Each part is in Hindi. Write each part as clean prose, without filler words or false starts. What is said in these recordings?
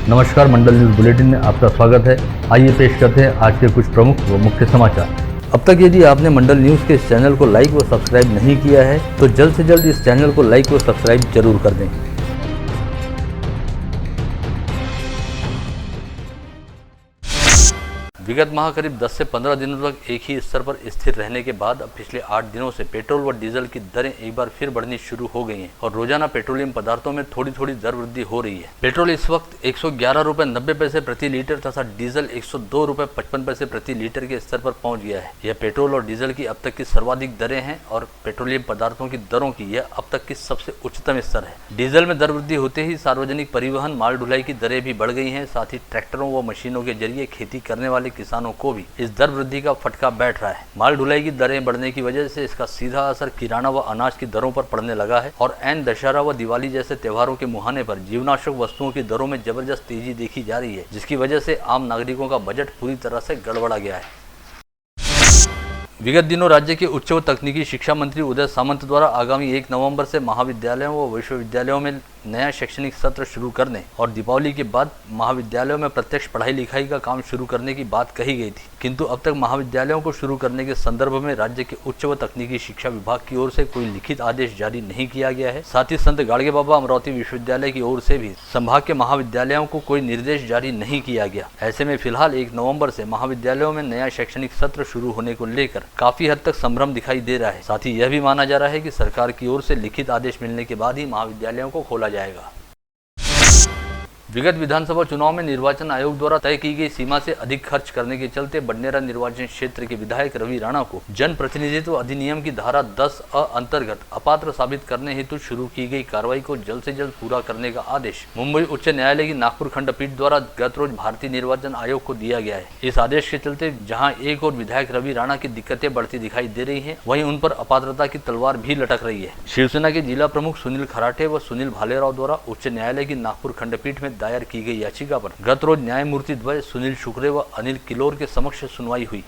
नमस्कार, मंडल न्यूज बुलेटिन में आपका स्वागत है। आइए पेश करते हैं आज के कुछ प्रमुख व मुख्य समाचार। अब तक यदि आपने मंडल न्यूज के इस चैनल को लाइक व सब्सक्राइब नहीं किया है तो जल्द से जल्द इस चैनल को लाइक व सब्सक्राइब जरूर कर दें। विगत माह करीब 10 से 15 दिनों तक एक ही स्तर पर स्थिर रहने के बाद अब पिछले 8 दिनों से पेट्रोल व डीजल की दरें एक बार फिर बढ़नी शुरू हो गई हैं और रोजाना पेट्रोलियम पदार्थों में थोड़ी थोड़ी दर वृद्धि हो रही है। पेट्रोल इस वक्त 111 रुपए 90 पैसे प्रति लीटर तथा डीजल 102 रुपए 55 पैसे प्रति लीटर के स्तर पर पहुंच गया है। यह पेट्रोल और डीजल की अब तक की सर्वाधिक दरें हैं और पेट्रोलियम पदार्थों की दरों की यह अब तक की सबसे उच्चतम स्तर है। डीजल में दर वृद्धि होते ही सार्वजनिक परिवहन, माल ढुलाई की दरें भी बढ़ गई हैं। साथ ही ट्रैक्टरों व मशीनों के जरिए खेती करने वाले किसानों को भी इस दर वृद्धि का फटका बैठ रहा है। माल ढुलाई की दरें बढ़ने की वजह से इसका सीधा असर किराना व अनाज की दरों पर पड़ने लगा है और ऐन दशहरा व दिवाली जैसे त्योहारों के मुहाने पर जीवनावश्यक वस्तुओं की दरों में जबरदस्त तेजी देखी जा रही है, जिसकी वजह से आम नागरिकों का बजट पूरी तरह से गड़बड़ा गया है। विगत दिनों राज्य के उच्च व तकनीकी शिक्षा मंत्री उदय सामंत द्वारा आगामी 1 नवंबर से महाविद्यालयों व विश्वविद्यालयों में नया शैक्षणिक सत्र शुरू करने और दीपावली के बाद महाविद्यालयों में प्रत्यक्ष पढ़ाई लिखाई का काम शुरू करने की बात कही गई थी, किंतु अब तक महाविद्यालयों को शुरू करने के संदर्भ में राज्य के उच्च व तकनीकी शिक्षा विभाग की ओर से कोई लिखित आदेश जारी नहीं किया गया है। साथ ही संत गाड़गे बाबा अमरावती विश्वविद्यालय की ओर से भी संभाग के महाविद्यालयों को कोई निर्देश जारी नहीं किया गया। ऐसे में फिलहाल 1 नवम्बर से महाविद्यालयों में नया शैक्षणिक सत्र शुरू होने को लेकर काफी हद तक संभ्रम दिखाई दे रहा है। साथ ही यह भी माना जा रहा है कि सरकार की ओर से लिखित आदेश मिलने के बाद ही महाविद्यालयों को खोला जाएगा। विगत विधानसभा चुनाव में निर्वाचन आयोग द्वारा तय की गई सीमा से अधिक खर्च करने के चलते बडनेरा निर्वाचन क्षेत्र के विधायक रवि राणा को जन प्रतिनिधित्व अधिनियम की धारा 10(अ) अंतर्गत अपात्र साबित करने हेतु शुरू की गई कार्रवाई को जल्द से जल्द पूरा करने का आदेश मुंबई उच्च न्यायालय की नागपुर खंडपीठ द्वारा गत रोज भारतीय निर्वाचन आयोग को दिया गया है। इस आदेश के चलते जहाँ एक और विधायक रवि राणा की दिक्कतें बढ़ती दिखाई दे रही है, वहीं उन पर अपात्रता की तलवार भी लटक रही है। शिवसेना के जिला प्रमुख सुनील खराटे व सुनील भालेराव द्वारा उच्च न्यायालय की नागपुर खंडपीठ में दायर की गई याचिका पर गत रोज न्यायमूर्ति द्वय सुनील शुक्रे व अनिल किलोर के समक्ष सुनवाई हुई।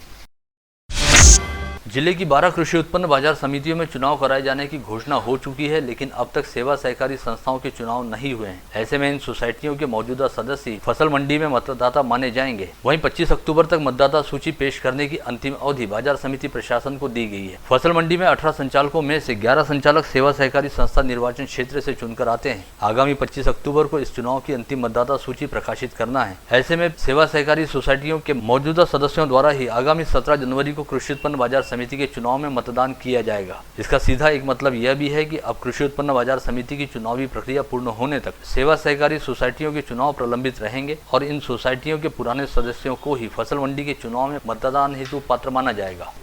जिले की 12 कृषि उत्पन्न बाजार समितियों में चुनाव कराए जाने की घोषणा हो चुकी है, लेकिन अब तक सेवा सहकारी संस्थाओं के चुनाव नहीं हुए हैं। ऐसे में इन सोसाइटियों के मौजूदा सदस्य फसल मंडी में मतदाता माने जाएंगे। वहीं 25 अक्टूबर तक मतदाता सूची पेश करने की अंतिम अवधि बाजार समिति प्रशासन को दी गई है। फसल मंडी में 18 संचालकों में से 11 संचालक सेवा सहकारी संस्था निर्वाचन क्षेत्र से चुनकर आते हैं। आगामी 25 अक्टूबर को इस चुनाव की अंतिम मतदाता सूची प्रकाशित करना है। ऐसे में सेवा सहकारी सोसाइटियों के मौजूदा सदस्यों द्वारा ही आगामी 17 जनवरी को कृषि उत्पन्न बाजार समिति के चुनाव में मतदान किया जाएगा। इसका सीधा एक मतलब यह भी है कि अब कृषि उत्पन्न बाजार समिति की चुनावी प्रक्रिया पूर्ण होने तक सेवा सहकारी सोसाइटियों के चुनाव प्रलंबित रहेंगे और इन सोसाइटियों के पुराने सदस्यों को ही फसल मंडी के चुनाव में मतदान हेतु पात्र माना जाएगा।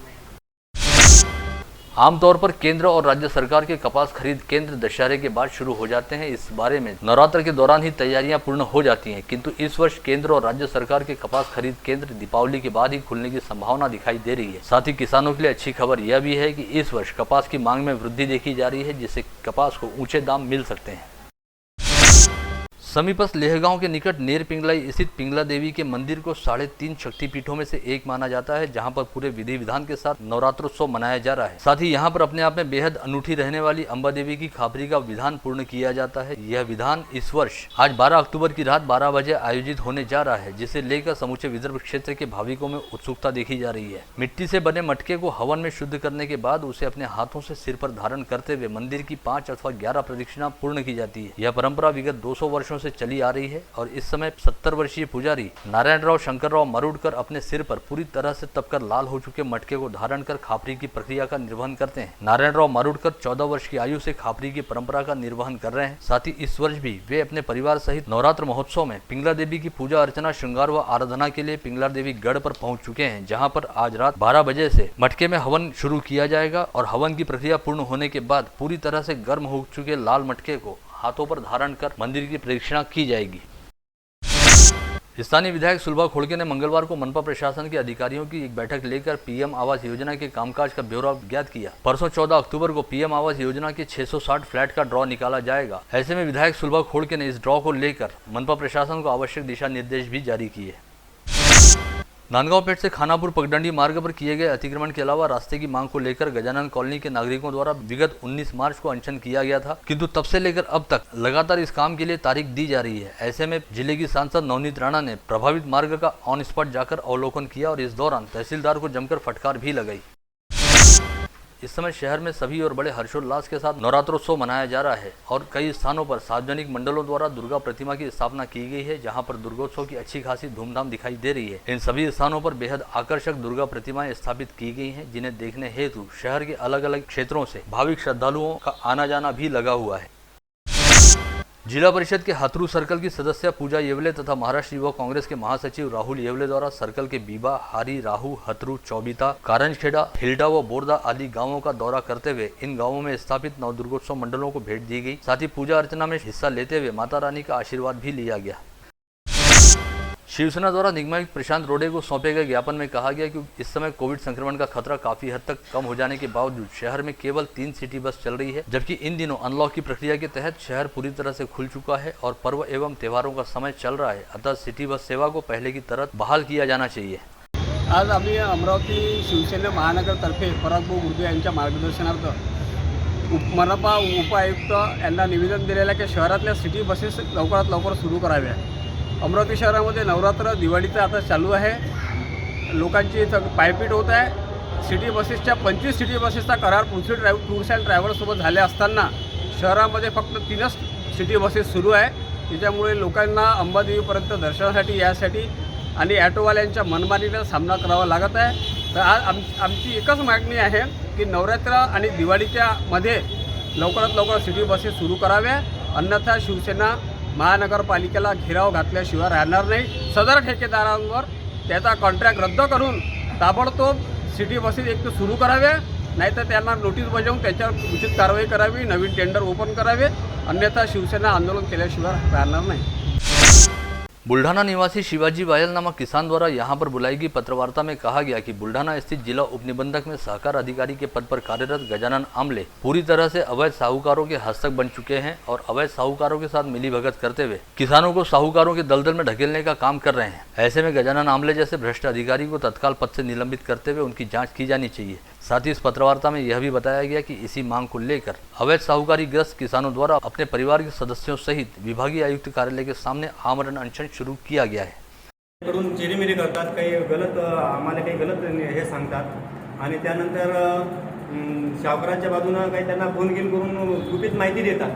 आमतौर पर केंद्र और राज्य सरकार के कपास खरीद केंद्र दशहरे के बाद शुरू हो जाते हैं। इस बारे में नवरात्र के दौरान ही तैयारियां पूर्ण हो जाती हैं, किंतु इस वर्ष केंद्र और राज्य सरकार के कपास खरीद केंद्र दीपावली के बाद ही खुलने की संभावना दिखाई दे रही है। साथ ही किसानों के लिए अच्छी खबर यह भी है कि इस वर्ष कपास की मांग में वृद्धि देखी जा रही है, जिससे कपास को ऊंचे दाम मिल सकते हैं। समीपस्थ लेहगांव के निकट नेर पिंगलाई स्थित पिंगला देवी के मंदिर को 3.5 शक्तिपीठों में से एक माना जाता है, जहां पर पूरे विधि विधान के साथ नवरात्रोत्सव मनाया जा रहा है। साथ ही यहां पर अपने आप में बेहद अनूठी रहने वाली अंबा देवी की खापरी का विधान पूर्ण किया जाता है। यह विधान इस वर्ष आज 12 अक्टूबर की रात 12 बजे आयोजित होने जा रहा है, जिसे लेकर समूचे विदर्भ क्षेत्र के भाविकों में उत्सुकता देखी जा रही है। मिट्टी से बने मटके को हवन में शुद्ध करने के बाद उसे अपने हाथों से सिर पर धारण करते हुए मंदिर की 5 अथवा 11 प्रदक्षिणा पूर्ण की जाती है। यह परंपरा विगत 200 वर्षों से चली आ रही है और इस समय 70 वर्षीय पुजारी नारायणराव शंकरराव मरुड़कर अपने सिर पर पूरी तरह से तपकर लाल हो चुके मटके को धारण कर खापरी की प्रक्रिया का निर्वहन करते हैं। नारायणराव मरुड़कर 14 वर्ष की आयु से खापरी की परंपरा का निर्वहन कर रहे हैं। साथ ही इस वर्ष भी वे अपने परिवार सहित नवरात्र महोत्सव में पिंगला देवी की पूजा अर्चना, श्रृंगार व आराधना के लिए पिंगला देवी गढ़ पर पहुंच चुके हैं, जहां पर आज रात 12 बजे से मटके में हवन शुरू किया जाएगा और हवन की प्रक्रिया पूर्ण होने के बाद पूरी तरह से गर्म हो चुके लाल मटके को हाथों पर धारण कर मंदिर की प्रदक्षिणा की जाएगी। स्थानीय विधायक सुलभा खोड़के ने मंगलवार को मनपा प्रशासन के अधिकारियों की एक बैठक लेकर पीएम आवास योजना के कामकाज का ब्यौरा ज्ञात किया। परसों 14 अक्टूबर को पीएम आवास योजना के 660 फ्लैट का ड्रॉ निकाला जाएगा। ऐसे में विधायक सुलभा खोड़के ने इस ड्रॉ को लेकर मनपा प्रशासन को आवश्यक दिशा निर्देश भी जारी किए। नांदगांव पेठ से खानापुर पगडंडी मार्ग पर किए गए अतिक्रमण के अलावा रास्ते की मांग को लेकर गजानन कॉलोनी के नागरिकों द्वारा विगत 19 मार्च को अनशन किया गया था, किंतु तब से लेकर अब तक लगातार इस काम के लिए तारीख दी जा रही है। ऐसे में जिले की सांसद नवनीत राणा ने प्रभावित मार्ग का ऑन स्पॉट जाकर अवलोकन किया और इस दौरान तहसीलदार को जमकर फटकार भी लगाई। इस समय शहर में सभी और बड़े हर्षोल्लास के साथ नवरात्रोत्सव मनाया जा रहा है और कई स्थानों पर सार्वजनिक मंडलों द्वारा दुर्गा प्रतिमा की स्थापना की गई है, जहां पर दुर्गोत्सव की अच्छी खासी धूमधाम दिखाई दे रही है। इन सभी स्थानों पर बेहद आकर्षक दुर्गा प्रतिमाएं स्थापित की गई हैं, जिन्हें देखने हेतु शहर के अलग अलग क्षेत्रों से भाविक श्रद्धालुओं का आना जाना भी लगा हुआ है। जिला परिषद के हथरू सर्कल की सदस्य पूजा येवले तथा महाराष्ट्र युवा कांग्रेस के महासचिव राहुल येवले द्वारा सर्कल के बीबा, हारी, राहू, हथरू, चौबीता, कारंजखेड़ा, हिल्डा व बोरदा आदि गांवों का दौरा करते हुए इन गांवों में स्थापित नवदुर्गोत्सव मंडलों को भेंट दी गई। साथ ही पूजा अर्चना में हिस्सा लेते हुए माता रानी का आशीर्वाद भी लिया गया। शिवसेना द्वारा निगमायुक्त प्रशांत रोडे को सौंपे गए ज्ञापन में कहा गया कि इस समय कोविड संक्रमण का खतरा काफी हद तक कम हो जाने के बावजूद शहर में केवल 3 सिटी बस चल रही है, जबकि इन दिनों अनलॉक की प्रक्रिया के तहत शहर पूरी तरह से खुल चुका है और पर्व एवं त्योहारों का समय चल रहा है। अतः सिटी बस सेवा को पहले की तरह बहाल किया जाना चाहिए। आज आम्ही अमरावती शिवसेना महानगरतर्फे पराग भाऊ गुर्दे यांच्या मार्गदर्शनार्थ मनपा उपायुक्त यांना निवेदन दिलेलं की शहरातल्या सिटी बसेस लवकरात लवकर सुरू कराव्या। अमरावती शहरामध्ये नवरात्र दिवाळीचं आता चालू आहे, लोकांची इथं पायपीट होत आहे। सिटी बसेसच्या 25 सिटी बसेसचा करार पृथ्वी टूर्स अँड ट्रॅव्हल्ससोबत झाले असताना शहरामध्ये फक्त 3च सिटी बसेस सुरू आहे। त्याच्यामुळे लोकांना अंबादेवीपर्यंत दर्शनासाठी यासाठी आणि ॲटोवाल्यांच्या मनमानीला सामना करावा लागत आहे। तर आज आमची एकच मागणी आहे की नवरात्र आणि दिवाळीच्या मध्ये लवकरात लवकर सिटी बसेस सुरू कराव्या, अन्यथा शिवसेना महानगरपालिकेला घेराव घातल्याशिवाय राहणार नाही। सदर ठेकेदारांवर त्याचा कॉन्ट्रॅक्ट रद्द करून ताबडतोब सिटी बसेस एक तर सुरू कराव्या, नाहीतर त्यांना नोटीस बजावून त्याच्यावर उचित कारवाई करावी, नवीन टेंडर ओपन करावे, अन्यथा शिवसेना आंदोलन केल्याशिवाय राहणार नाही। बुल्ढाना निवासी शिवाजी वायल नामक किसान द्वारा यहां पर बुलाई गई पत्रवार्ता में कहा गया कि बुल्ढाना स्थित जिला उपनिबंधक में सहकार अधिकारी के पद पर कार्यरत गजानन आमले पूरी तरह से अवैध साहूकारों के हस्तक बन चुके हैं और अवैध साहूकारों के साथ मिलीभगत करते हुए किसानों को साहूकारों के दलदल में ढकेलने का काम कर रहे हैं। ऐसे में गजानन आमले जैसे भ्रष्ट अधिकारी को तत्काल पद से निलंबित करते हुए उनकी जाँच की जानी चाहिए। साथ ही इस पत्रवार्ता में यह भी बताया गया कि इसी मांग को लेकर अवैध साहूकारी ग्रस्त किसानों द्वारा अपने परिवार के सदस्यों सहित विभागीय आयुक्त कार्यालय के सामने आमरण अनशन शुरू किया गया है। करून चिरीमिरी करतात, काही गलत आम्हाला काही गलत हे सांगतात आणि त्यानंतर सावकारांच्या बाजूनं काही त्यांना फोन घेऊन करून गुपित माहिती देतात,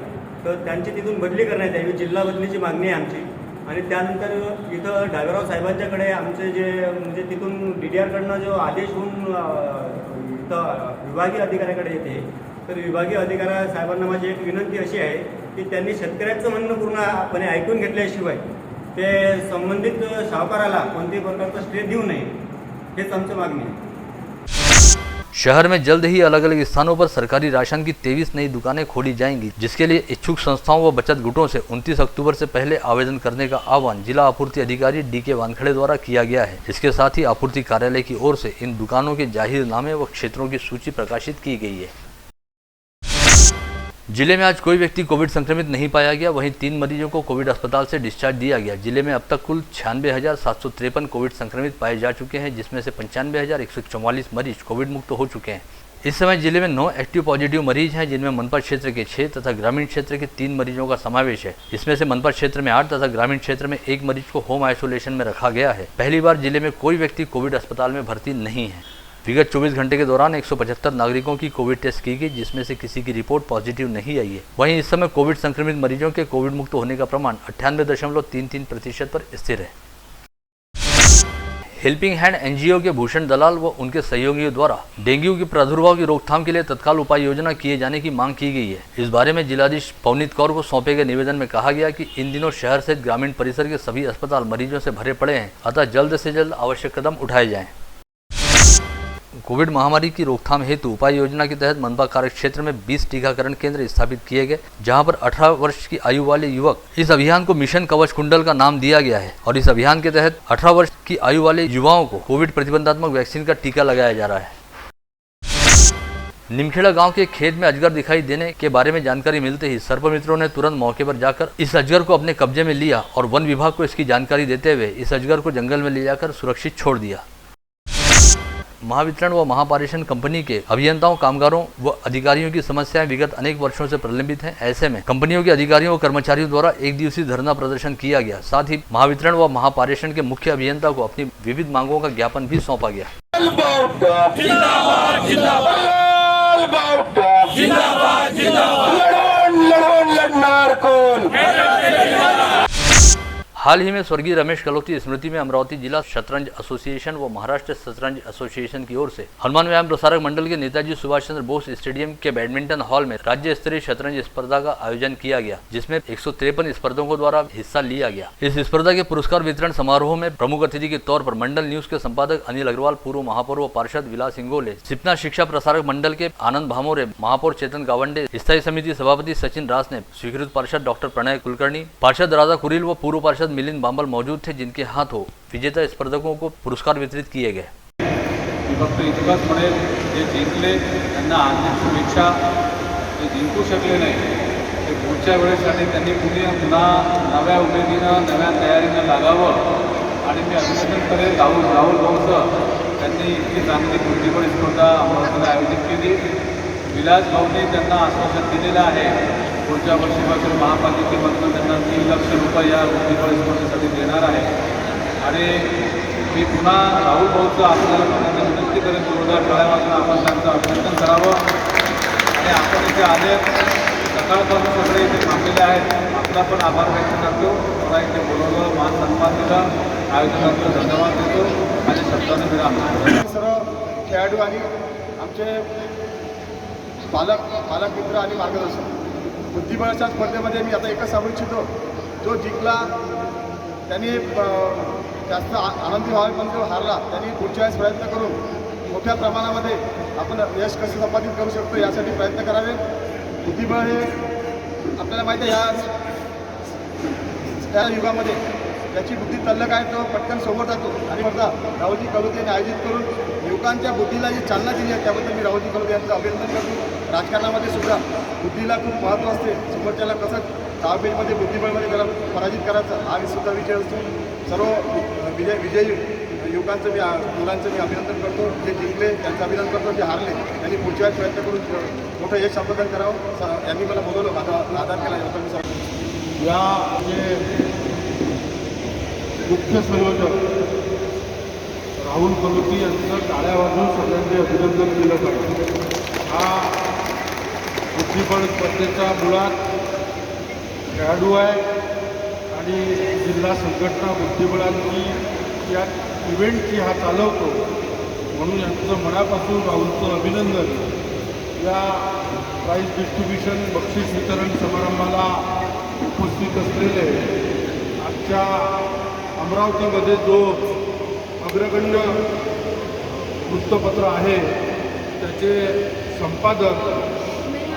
तर त्यांची तिथून बदली करण्यात यावी, जिल्हा बदलीची मागणी आहे आमची। आणि त्यानंतर इथं डायव्हरराव साहेबांच्याकडे आमचे जे म्हणजे तिथून DDR-कडनं जो आदेश होऊन इथं विभागीय अधिकाऱ्याकडे येते, तर विभागीय अधिकारी साहेबांना माझी एक विनंती अशी आहे की त्यांनी शेतकऱ्यांचं म्हणणं पूर्णपणे ऐकून घेतल्याशिवाय ते संबंधित सावकाराला कोणत्याही प्रकारचा स्टे देऊ नये, हेच आमची मागणी आहे। शहर में जल्द ही अलग अलग स्थानों पर सरकारी राशन की 23 नई दुकानें खोली जाएंगी, जिसके लिए इच्छुक संस्थाओं व बचत गुटों से 29 अक्टूबर से पहले आवेदन करने का आह्वान जिला आपूर्ति अधिकारी DK वानखड़े द्वारा किया गया है। इसके साथ ही आपूर्ति कार्यालय की ओर से इन दुकानों के जाहिरनामे व क्षेत्रों की सूची प्रकाशित की गई है। जिले में आज कोई व्यक्ति कोविड संक्रमित नहीं पाया गया, वहीं 3 मरीजों को कोविड अस्पताल से डिस्चार्ज दिया गया। जिले में अब तक कुल 96,753 कोविड संक्रमित पाए जा चुके हैं, जिसमें से 95,144 मरीज कोविड मुक्त हो चुके हैं। इस समय जिले में 9 एक्टिव पॉजिटिव मरीज हैं, जिनमें मनपा क्षेत्र के 6 तथा ग्रामीण क्षेत्र के 3 मरीजों का समावेश है। इसमें से मनपा क्षेत्र में 8 तथा ग्रामीण क्षेत्र में 1 मरीज को होम आइसोलेशन में रखा गया है। पहली बार जिले में कोई व्यक्ति कोविड अस्पताल में भर्ती नहीं है। विगत 24 घंटे के दौरान 175 नागरिकों की कोविड टेस्ट की गई, जिसमें से किसी की रिपोर्ट पॉजिटिव नहीं आई है। वहीं इस समय कोविड संक्रमित मरीजों के कोविड मुक्त होने का प्रमाण 98.33% पर स्थिर है। हेल्पिंग हैंड NGO के भूषण दलाल व उनके सहयोगियों द्वारा डेंगू के प्रादुर्भाव की रोकथाम के लिए तत्काल उपाय योजना किए जाने की मांग की गई है। इस बारे में जिलाधीश पवनीत कौर को सौंपे गए निवेदन में कहा गया कि इन दिनों शहर सहित ग्रामीण परिसर के सभी अस्पताल मरीजों से भरे पड़े हैं, अतः जल्द से जल्द आवश्यक कदम उठाए जाएं। कोविड महामारी की रोकथाम हेतु उपाय योजना के तहत मनपा कार्य क्षेत्र में 20 टीकाकरण केंद्र स्थापित किए गए, जहां पर 18 वर्ष की आयु वाले युवक, इस अभियान को मिशन कवच कुंडल का नाम दिया गया है और इस अभियान के तहत 18 वर्ष की आयु वाले युवाओं को कोविड प्रतिबंधात्मक वैक्सीन का टीका लगाया जा रहा है। निमखेड़ा गांव के खेत में अजगर दिखाई देने के बारे में जानकारी मिलते ही सर्प मित्रों ने तुरंत मौके पर जाकर इस अजगर को अपने कब्जे में लिया और वन विभाग को इसकी जानकारी देते हुए इस अजगर को जंगल में ले जाकर सुरक्षित छोड़ दिया। महावितरण व महापारेषण कंपनी के अभियंताओं, कामगारों व अधिकारियों की समस्याएं विगत अनेक वर्षों से प्रलंबित हैं। ऐसे में कंपनियों के अधिकारियों व कर्मचारियों द्वारा एक दिवसीय धरना प्रदर्शन किया गया। साथ ही महावितरण व महापारेषण के मुख्य अभियंता को अपनी विविध मांगों का ज्ञापन भी सौंपा गया। हाल ही में स्वर्गीय रमेश कलोती स्मृति में अमरावती जिला शतरंज एसोसिएशन व महाराष्ट्र शतरंज एसोसिएशन की ओर से हनुमान व्यायाम प्रसारक मंडल के नेताजी सुभाष चंद्र बोस स्टेडियम के बैडमिंटन हॉल में राज्य स्तरीय शतरंज स्पर्धा का आयोजन किया गया, जिसमें 153 स्पर्धकों द्वारा हिस्सा लिया गया। इस स्पर्धा के पुरस्कार वितरण समारोह में प्रमुख अतिथि के तौर पर मंडल न्यूज के संपादक अनिल अग्रवाल, पूर्व महापौर व पार्षद विलास इंगोले, सिपना शिक्षा प्रसारक मंडल के आनंद भामोरे, महापौर चेतन गावंडे, स्थायी समिति सभापति सचिन रास ने, स्वीकृत पार्षद डॉक्टर प्रणय कुलकर्णी, पार्षद राजा कुरील व पूर्व पार्षद मिलिंद बांबल मौजूद थे, जिनके हाथों विजेता स्पर्धकों को पुरस्कार वितरित किए गए। फक्त इतकंच म्हणेल, जे जिंकले त्यांना हार्दिक शुभेच्छा, जे जिंकू शकले नाही ते पुढच्या वेळेसाठी त्यांनी पुन्हा नव्या उमेदीनं नव्या तयारीनं लागावं आणि मी अभिनंदन करेन राहुल भाऊचं, त्यांनी इतकी चांगली बुद्धिबळ स्पर्धा अमरावतीला आयोजित केली। विलास भाऊने त्यांना आश्वासन दिलेलं आहे, पुढच्या वर्षीपासून महापालिकेमधून त्यांना 3 लाख रुपये या बुद्धिबळ स्पर्धेसाठी देणार आहे। आणि मी पुन्हा राहुल भाऊचं आपल्याला विनंती करेन, जोरदार टाळ्यापासून आपण त्यांचं अभिनंदन करावं। आणि आपण इथे आले, सकाळपासून सगळे इथे थांबलेले आहेत, आपला पण आभार व्यक्त करतो। मला इथे बोलवलं, मान सन्मान दिला, आयोजकांचा धन्यवाद देतो आणि शब्दाने विराम देतो। सर्व खेळाडू आणि आमचे पालक मित्र आणि मार्गदर्शक, बुद्धिबळाच्या स्पर्धेमध्ये मी आता एकच सांगू इच्छितो, जो जिंकला त्यांनी जास्त आनंदी व्हावे, पण जो हारला त्यांनी पुढच्या वेळेस प्रयत्न करून मोठ्या प्रमाणामध्ये आपण यश कसं संपादित करू शकतो यासाठी प्रयत्न करावे। बुद्धिबळ हे आपल्याला माहिती आहे, या युगामध्ये त्याची बुद्धी तल्लक आहे, तो पटकन समोर जातो। आणि बघा राहुलजी कलोते यांनी आयोजित करून युवकांच्या बुद्धीला जी चालना दिली आहे, त्याबद्दल मी राहुलजी कलोते यांचं अभिनंदन करतो। राजकारणामध्ये सुद्धा बुद्धीला खूप महत्त्व असते, समोरच्याला कसं धावपेचमध्ये बुद्धिबळमध्ये त्याला पराजित करायचं हा सुद्धा विजय असतो। सर्व विजयी युवकांचं मुलांचं मी अभिनंदन करतो, जे जिंकले त्यांचं अभिनंदन करतो, जे हारले त्यांनी पुढच्या प्रयत्न करून मोठं यश संपादन करावं। यांनी मला बोलवलं, माझा आदर केला होता मी सर। या मुख्य संयोजक राहुल कलोती यांचं टाळ्या वाजवून सगळ्यांनी अभिनंदन केलं पाहिजे। हा बुद्धिबळ स्पर्धेचा मुळात खेळाडू आहे आणि जिल्हा संघटना बुद्धिबळांची या इव्हेंटची हा चालवतो, म्हणून यांचं मनापासून राहुलचं अभिनंदन। या प्राईज डिस्ट्रीब्युशन बक्षीस वितरण समारंभाला उपस्थित असलेले आजच्या अमरावतीमध्ये जो अग्रगण्य वृत्तपत्र आहे त्याचे संपादक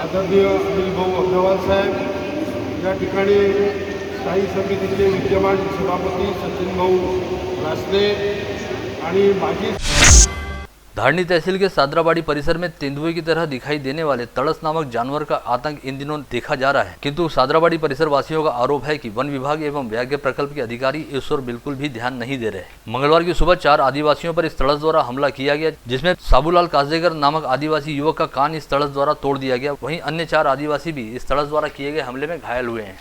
आदरणीय अनिल भाऊ अग्रवाल साहेब, या ठिकाणी स्थायी समितीचे विद्यमान सभापती सचिन भाऊ रासले आणि माजी धारनी तहसील के सादराबाड़ी परिसर में तेंदुए की तरह दिखाई देने वाले तड़स नामक जानवर का आतंक इन दिनों देखा जा रहा है, किंतु सादराबाड़ी परिसर वासियों का आरोप है कि वन विभाग एवं व्याघ्र प्रकल्प के अधिकारी इस ओर बिल्कुल भी ध्यान नहीं दे रहे। मंगलवार की सुबह 4 आदिवासियों पर इस तड़स द्वारा हमला किया गया, जिसमें साबूलाल काजदेकर नामक आदिवासी युवक का कान इस तड़स द्वारा तोड़ दिया गया। वहीं अन्य 4 आदिवासी भी इस तड़स द्वारा किए गए हमले में घायल हुए हैं।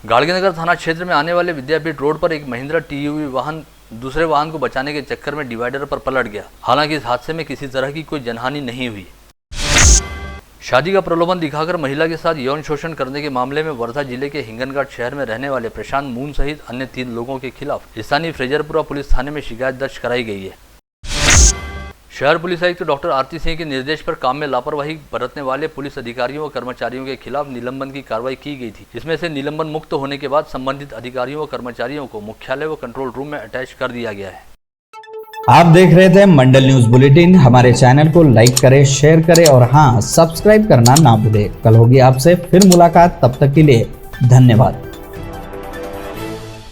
गाड़गीनगर थाना क्षेत्र में आने वाले विद्यापीठ रोड पर एक महिंद्रा टीयूवी वाहन दूसरे वाहन को बचाने के चक्कर में डिवाइडर पर पलट गया। हालांकि इस हादसे में किसी तरह की कोई जनहानि नहीं हुई। शादी का प्रलोभन दिखाकर महिला के साथ यौन शोषण करने के मामले में वर्धा जिले के हिंगनघाट शहर में रहने वाले प्रशांत मून सहित अन्य 3 लोगों के खिलाफ स्थानीय फ्रेजरपुरा पुलिस थाने में शिकायत दर्ज कराई गई है। शहर पुलिस आयुक्त डॉक्टर आरती सिंह के निर्देश पर काम में लापरवाही बरतने वाले पुलिस अधिकारियों व कर्मचारियों के खिलाफ निलंबन की कार्रवाई की गई थी। इसमें से निलंबन मुक्त होने के बाद संबंधित अधिकारियों व कर्मचारियों को मुख्यालय व कंट्रोल रूम में अटैच कर दिया गया है। आप देख रहे थे मंडल न्यूज बुलेटिन। हमारे चैनल को लाइक करें, शेयर करें और हाँ, सब्सक्राइब करना ना भूलें। कल होगी आपसे फिर मुलाकात, तब तक के लिए धन्यवाद।